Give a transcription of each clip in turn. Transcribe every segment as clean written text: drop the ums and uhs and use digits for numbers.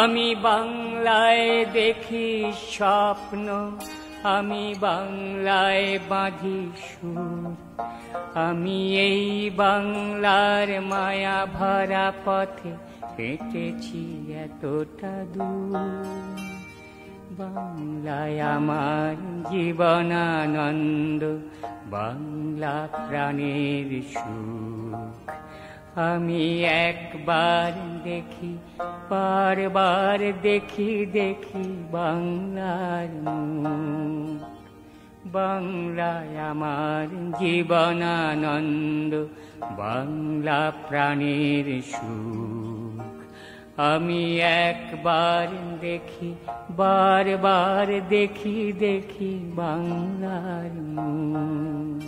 আমি বাংলায় দেখি স্বপ্ন, আমি বাংলায় বাঁধি সুর, আমি এই বাংলার মায়া ভরা পথে হেঁটেছি এতটা দূর। বাংলায় আমার জীবনানন্দ, বাংলা প্রাণের সুখ। আমি একবার দেখি, বারবার দেখি, দেখি বাংলার মুখ। বাংলায় আমার জীবনানন্দ, বাংলা প্রাণের সুখ। আমি একবার দেখি, বারবার দেখি, দেখি বাংলার মুখ।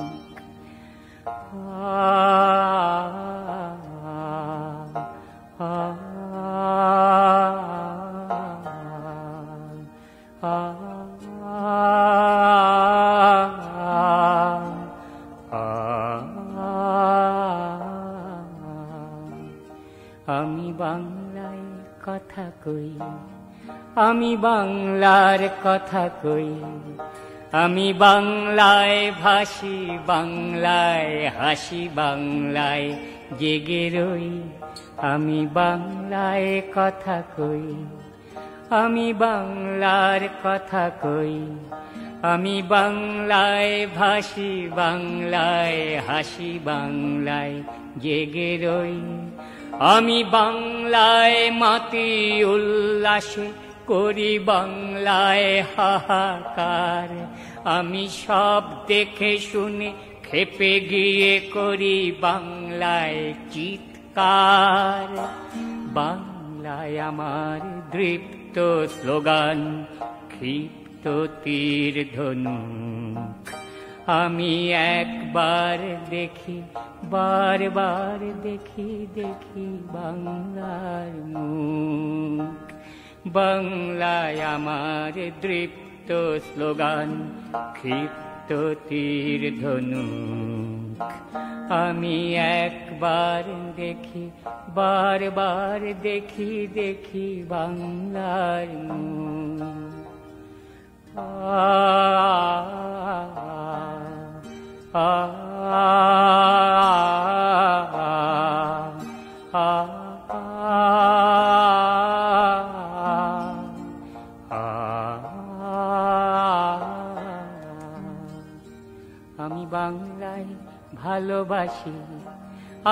আমি বাংলায় কথা কই, আমি বাংলার কথা কই, আমি বাংলায় ভাসি, বাংলায় হাসি, বাংলায় জেগে রই। আমি বাংলায় কথা কই, আমি বাংলার কথা কই, আমি বাংলায় ভাসি, বাংলায় হাসি, বাংলায় জেগে রই। আমি বাংলায় মাতি উল্লাসে করি, বাংলায় হাহাকার। আমি সব দেখে শুনে খেপে গিয়ে করি বাংলায় চিৎকার। বাংলায় আমার দৃপ্ত স্লোগান, ক্ষিপ্ত তীর ধনুক। আমি একবার দেখি, বারবার দেখি, দেখি বাংলার মুখ। বাংলায় আমার দৃপ্ত স্লোগান, ক্ষিপ্ত তীর ধনুক। আমি একবার দেখি, বারবার দেখি, দেখি বাংলার মুখ। আমি বাংলায় ভালোবাসি,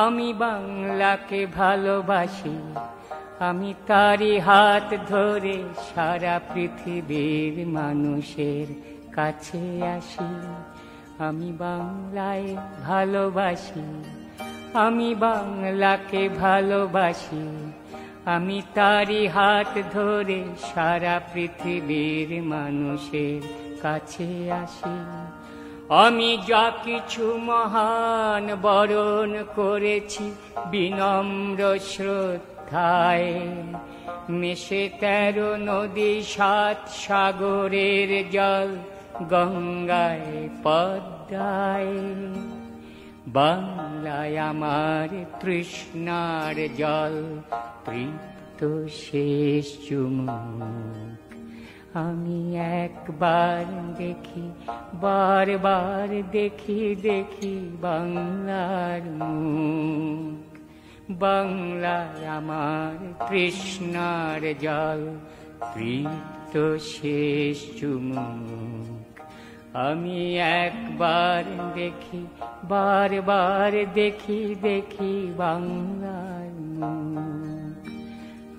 আমি বাংলাকে ভালোবাসি। আমি তারি হাত ধরে সারা পৃথিবীর মানুষের কাছে আসি। আমি বাংলায় ভালোবাসি, আমি বাংলাকে ভালোবাসি। আমি তারি হাত ধরে সারা পৃথিবীর মানুষের কাছে আসি। আমি যা কিছু মহান বরণ করেছি বিনম্র শ্রদ্ধায়। মেশে 13 নদী 7 সাগরের জল, গঙ্গায় পদ্মায়। বাংলায় আমার তৃষ্ণার জল, তৃপ্ত শেষ চুমুক। আমি একবার দেখি, বারবার দেখি, দেখি বাংলার মুখ। বাংলায় আমার তৃষ্ণার জল, তৃপ্ত শেষ চুমুক। আমি একবার দেখি, বারবার দেখি, দেখি বাংলার মুখ।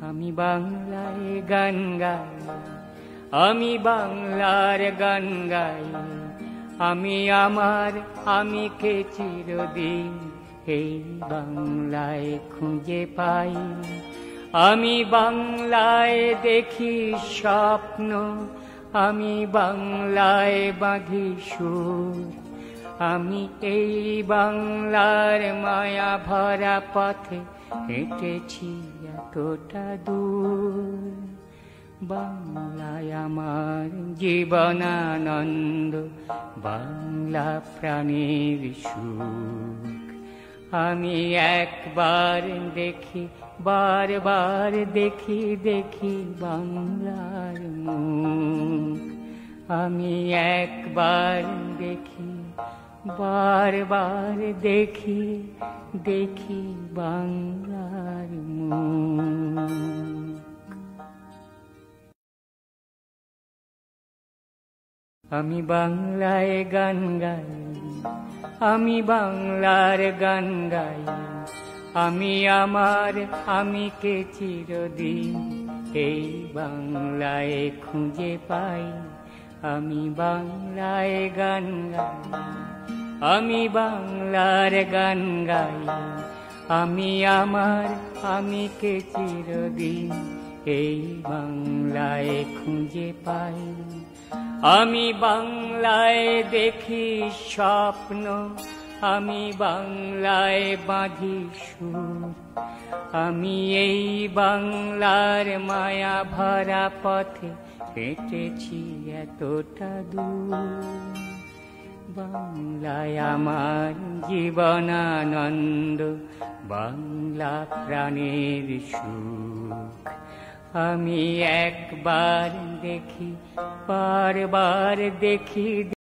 আমি বাংলায় গান গাই, আমি বাংলার গান গাই। আমি আমার আমিকে চিরদিন এই বাংলায় খুঁজে পাই। আমি বাংলায় দেখি স্বপ্ন, আমি বাংলায় বাঁধি সুর। আমি এই বাংলার মায়া ভরা পথে হেঁটেছি এতটা দূর। বাংলায় আমার জীবনানন্দ, বাংলা প্রাণের সুখ। আমি একবার দেখি, বারবার দেখি দেখি বাংলার মুখ। আমি একবার দেখি, বারবার দেখি দেখি বাংলার মুখ। আমি বাংলায় গান গাই, আমি বাংলার গান গাই, আমি আমার আমিকে চিরদিন এই বাংলায় খুঁজে পাই। আমি বাংলায় গান গাই, আমি বাংলার গান গাই, আমি আমার আমিকে চিরদিন এই বাংলায় খুঁজে পাই। আমি বাংলায় দেখি স্বপ্ন, আমি বাংলায় বাঁধি সুর, আমি এই বাংলার মায়া ভরা পথে হেঁটেছি এতটা দূর। বাংলায় আমার জীবনানন্দ, বাংলা প্রাণের সুখ। আমি একবার দেখি, বারবার দেখি।